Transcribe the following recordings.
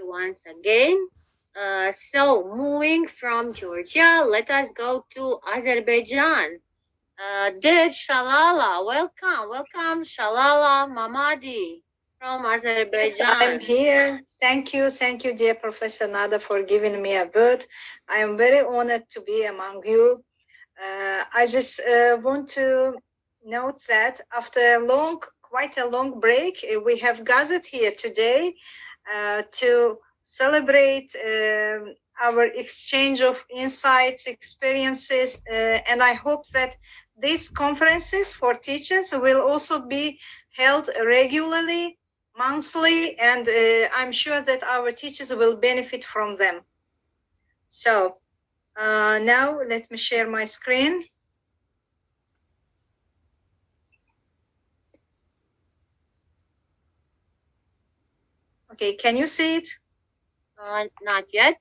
once again. So, moving from Georgia, let us go to Azerbaijan. Dear Shalala, welcome, Shalala Mamadi from Yes, I'm Azerbaijan. here. Thank you, dear Professor Nada, for giving me a word. I am very honored to be among you. I just want to note that after quite a long break, we have gathered here today to celebrate our exchange of insights, experiences, and I hope that these conferences for teachers will also be held regularly, monthly, and I'm sure that our teachers will benefit from them. So now let me share my screen. Okay, can you see it? Not yet.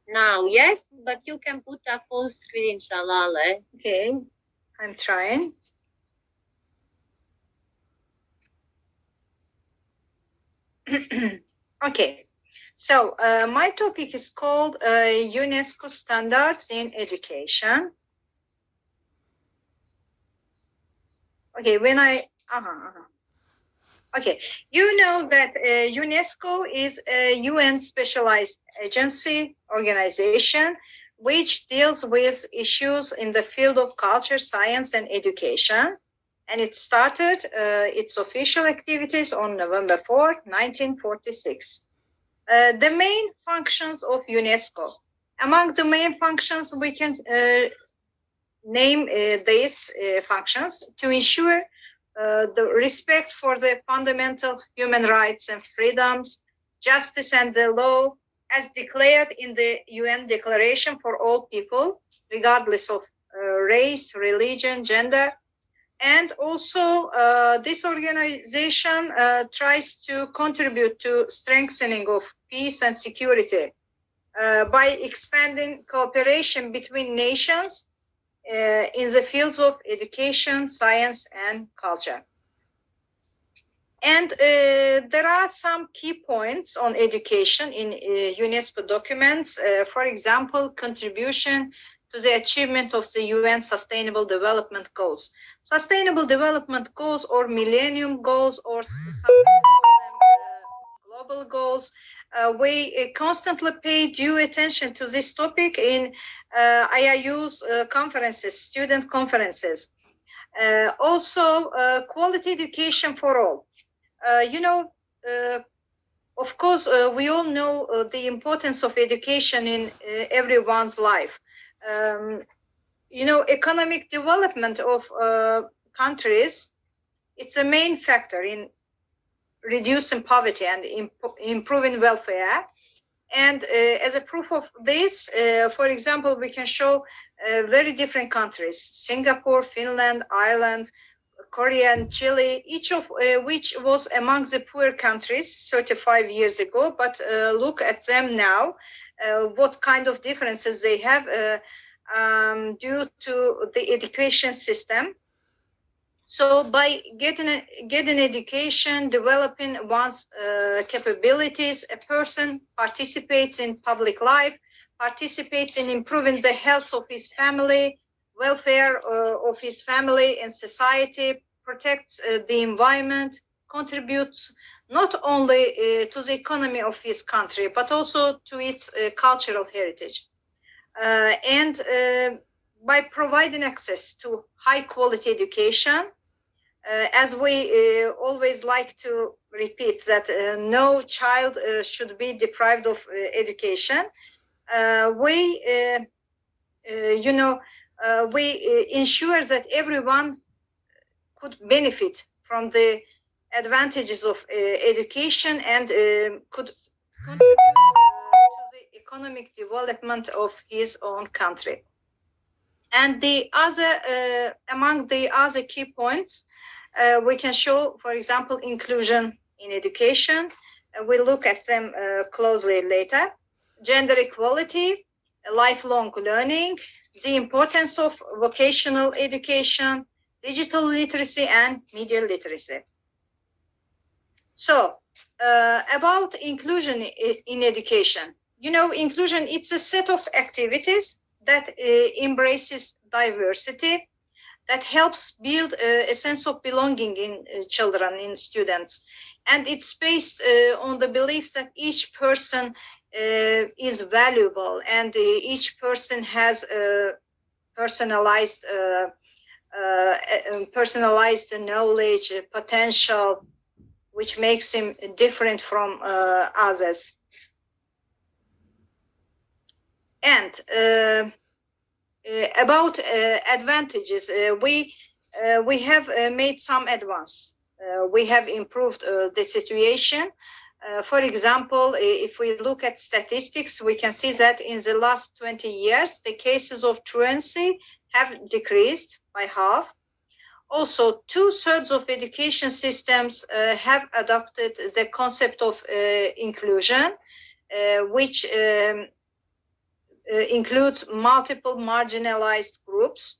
Now, yes, but you can put a full screen, Shalala. Okay, I'm trying. Okay, so my topic is called UNESCO Standards in Education. Okay, when I, okay, you know that UNESCO is a UN specialized agency organization which deals with issues in the field of culture, science, and education. And it started its official activities on November 4th, 1946. The main functions of UNESCO. Among the main functions, we can name these functions to ensure the respect for the fundamental human rights and freedoms, justice and the law, as declared in the UN Declaration for All People, regardless of race, religion, gender. And also, this organization tries to contribute to strengthening of peace and security by expanding cooperation between nations in the fields of education, science, and culture. And there are some key points on education in UNESCO documents. For example, contribution to the achievement of the UN Sustainable Development Goals. Sustainable Development Goals or Millennium Goals or some global goals. We constantly pay due attention to this topic in IIU's conferences, student conferences. Also, quality education for all. Of course, we all know the importance of education in everyone's life. Economic development of countries, it's a main factor in reducing poverty and improving welfare. And as a proof of this, for example, we can show very different countries: Singapore, Finland, Ireland, Korea, and Chile, each of which was among the poor countries 35 years ago. But look at them now, what kind of differences they have due to the education system. So by getting education, developing one's capabilities, a person participates in public life, participates in improving the health of his family, welfare of his family and society, protects the environment, contributes not only to the economy of his country, but also to its cultural heritage. And by providing access to high quality education, as we always like to repeat that no child should be deprived of education, we ensure that everyone could benefit from the advantages of education and could contribute to the economic development of his own country. And the other, among the other key points, we can show, for example, inclusion in education. We'll look at them closely later. Gender equality, lifelong learning, the importance of vocational education, digital literacy, and media literacy. So, about inclusion in education. You know, inclusion, it's a set of activities that embraces diversity, that helps build a sense of belonging in children, in students. And it's based on the belief that each person is valuable, and each person has a personalized knowledge, potential, which makes him different from others. And about advantages, we have made some advance. We have improved the situation. For example, if we look at statistics, we can see that in the last 20 years, the cases of truancy have decreased by half. Also, 2/3 of education systems have adopted the concept of inclusion, which includes multiple marginalized groups.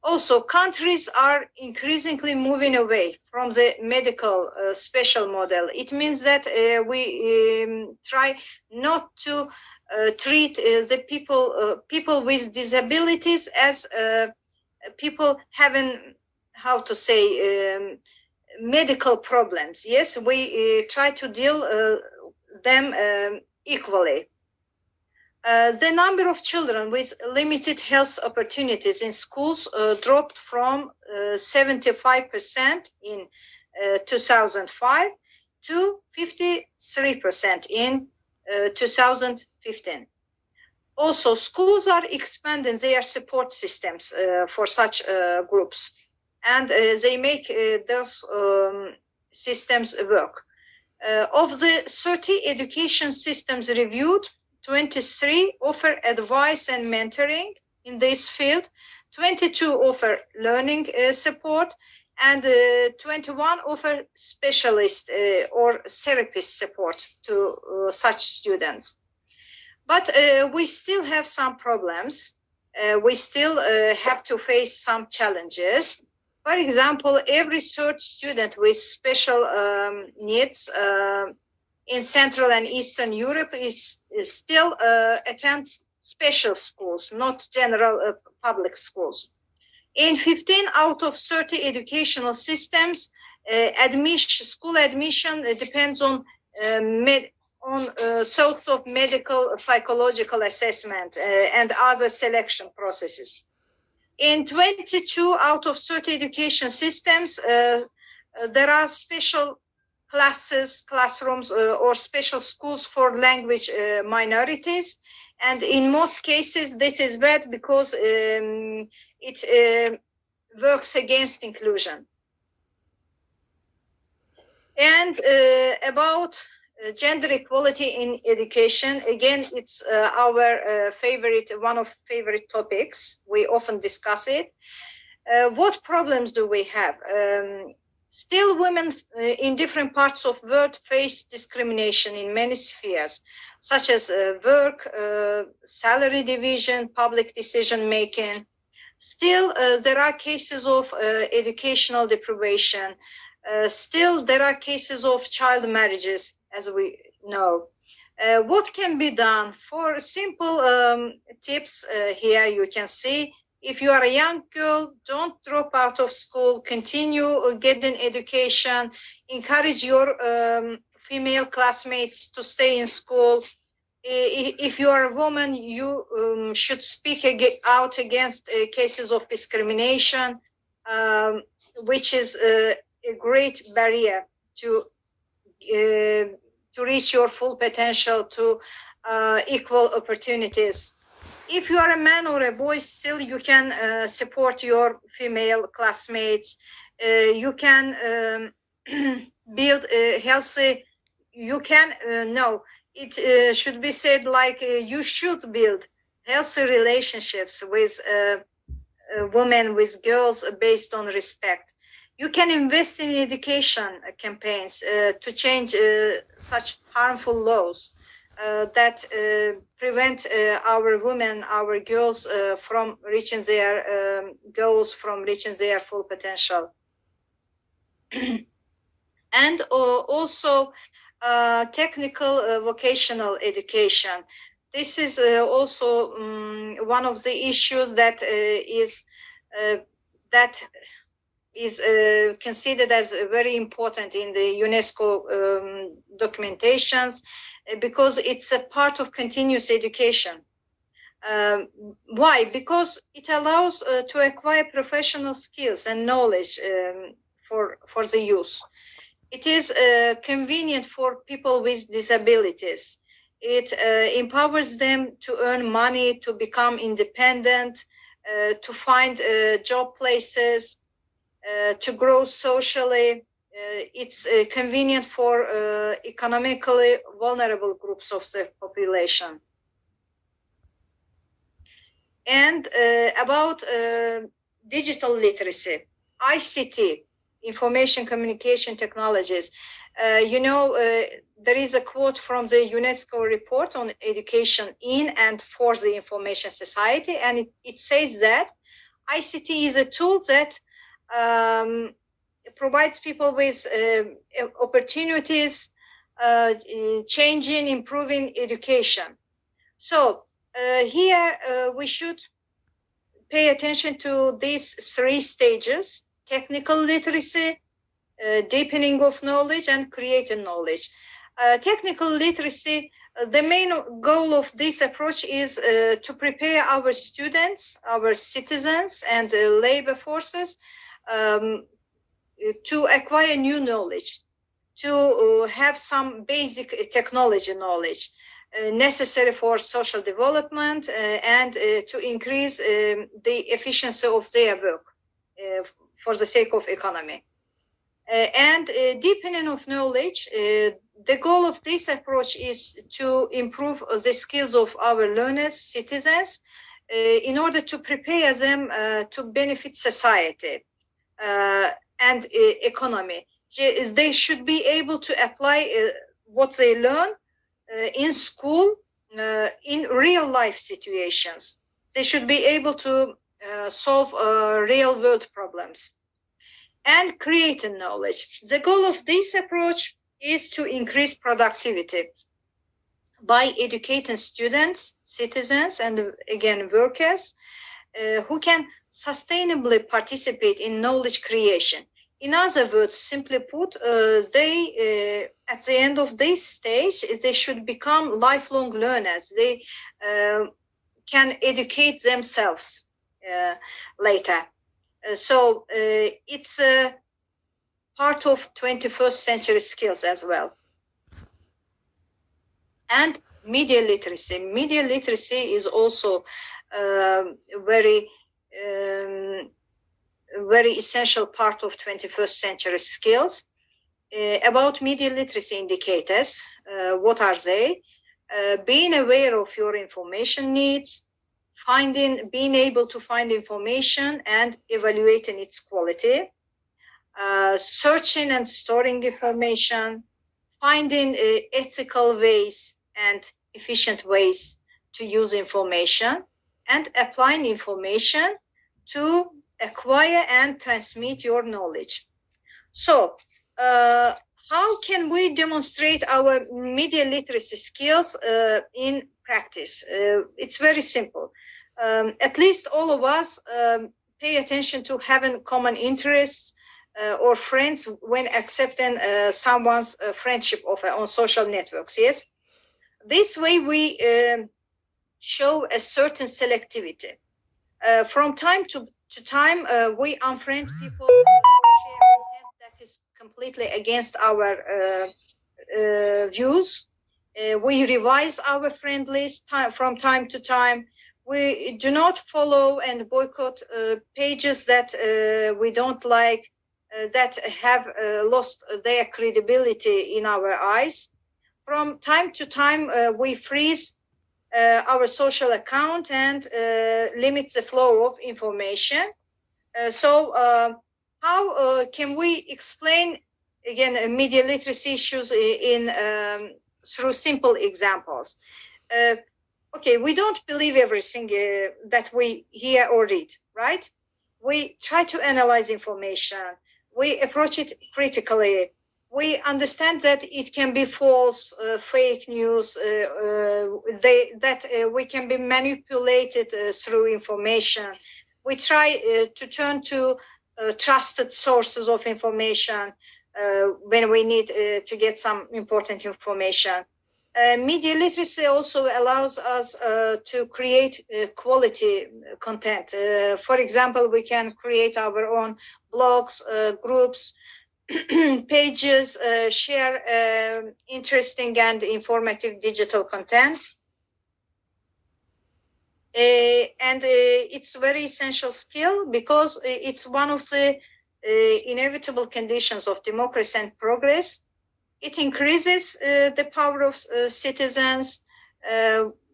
Also, countries are increasingly moving away from the medical special model. It means that we try not to treat the people with disabilities as people having, how to say, medical problems. Yes, we try to deal them equally. The number of children with limited health opportunities in schools dropped from 75% in 2005 to 53% in 2015. Also, schools are expanding their support systems for such groups, and they make those systems work. Of the 30 education systems reviewed, 23 offer advice and mentoring in this field, 22 offer learning support, and 21 offer specialist or therapist support to such students. But we still have some problems. We still have to face some challenges. For example, every third student with special needs in Central and Eastern Europe is still attends special schools, not general public schools. In 15 out of 30 educational systems, school admission depends on sorts of medical, psychological assessment and other selection processes. In 22 out of 30 education systems, there are special classes, classrooms, or special schools for language minorities. And in most cases, this is bad because it works against inclusion. And about gender equality in education, again, it's our one of favorite topics. We often discuss it. What problems do we have? Still, women in different parts of the world face discrimination in many spheres, such as work, salary division, public decision making. Still, there are cases of educational deprivation. Still, there are cases of child marriages, as we know. What can be done? For simple tips here, you can see, if you are a young girl, don't drop out of school, continue getting education, encourage your female classmates to stay in school. If you are a woman, you should speak out against cases of discrimination, which is a great barrier to reach your full potential, to equal opportunities. If you are a man or a boy, still you can support your female classmates. You can build a healthy, you can, no, it should be said like you should build healthy relationships with women, with girls, based on respect. You can invest in education campaigns to change such harmful laws. that prevent our women, our girls from reaching their goals, from reaching their full potential. And also technical vocational education. This is also one of the issues that is considered as very important in the UNESCO documentations because it's a part of continuous education. Why? Because it allows to acquire professional skills and knowledge for the youth. It is convenient for people with disabilities. It empowers them to earn money, to become independent, to find job places, to grow socially. It's convenient for economically vulnerable groups of the population. And about digital literacy, ICT, information communication technologies. There is a quote from the UNESCO report on education in and for the information society, and it says that ICT is a tool that provides people with opportunities, changing, improving education. So here we should pay attention to these three stages: technical literacy, deepening of knowledge, and creating knowledge. Technical literacy, the main goal of this approach is to prepare our students, our citizens, and labor forces to acquire new knowledge, to have some basic technology knowledge necessary for social development and to increase the efficiency of their work for the sake of economy. And deepening of knowledge, the goal of this approach is to improve the skills of our learners, citizens, in order to prepare them to benefit society and economy. They should be able to apply what they learn in school in real life situations. They should be able to solve real world problems. And creating knowledge. The goal of this approach is to increase productivity by educating students, citizens, and again workers who can sustainably participate in knowledge creation. In other words, simply put, they at the end of this stage, they should become lifelong learners. They can educate themselves later. So it's a part of 21st century skills as well. And media literacy. Media literacy is also very essential part of 21st century skills. About media literacy indicators, what are they? Being aware of your information needs, being able to find information and evaluating its quality, searching and storing information, finding ethical ways and efficient ways to use information, and applying information to acquire and transmit your knowledge. So, how can we demonstrate our media literacy skills in practice? It's very simple. At least all of us pay attention to having common interests or friends when accepting someone's friendship offer on social networks. Yes, this way we show a certain selectivity. From time to time, we unfriend people who share content that is completely against our views. We revise our friend list from time to time. We do not follow and boycott pages that we don't like, that have lost their credibility in our eyes. From time to time, we freeze our social account and limit the flow of information. So how can we explain, again, media literacy issues in through simple examples. Okay, we don't believe everything that we hear or read, right? We try to analyze information. We approach it critically. We understand that it can be false, fake news, that we can be manipulated through information. We try to turn to trusted sources of information when we need to get some important information. Media literacy also allows us to create quality content. For example, we can create our own blogs, groups, pages, share interesting and informative digital content. And it's a very essential skill because it's one of the inevitable conditions of democracy and progress. It increases the power of citizens.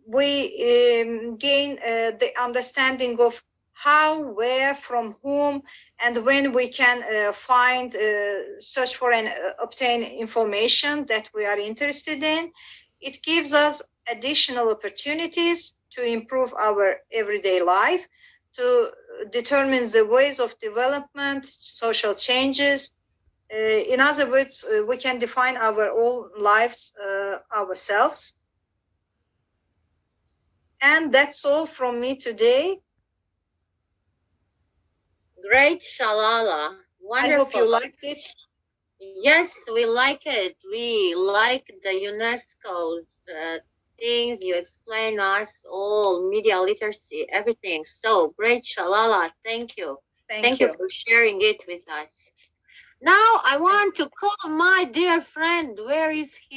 We gain the understanding of how, where, from whom, and when we can find, search for, and obtain information that we are interested in. It gives us additional opportunities to improve our everyday life, to determine the ways of development, social changes. In other words, we can define our own lives ourselves. And that's all from me today. Great, Shalala. Wonderful. I hope you liked it. Yes, we like it. We like the UNESCO's things. You explain us all, media literacy, everything. So great, Shalala. Thank you. Thank you for sharing it with us. Now I want to call my dear friend. Where is he?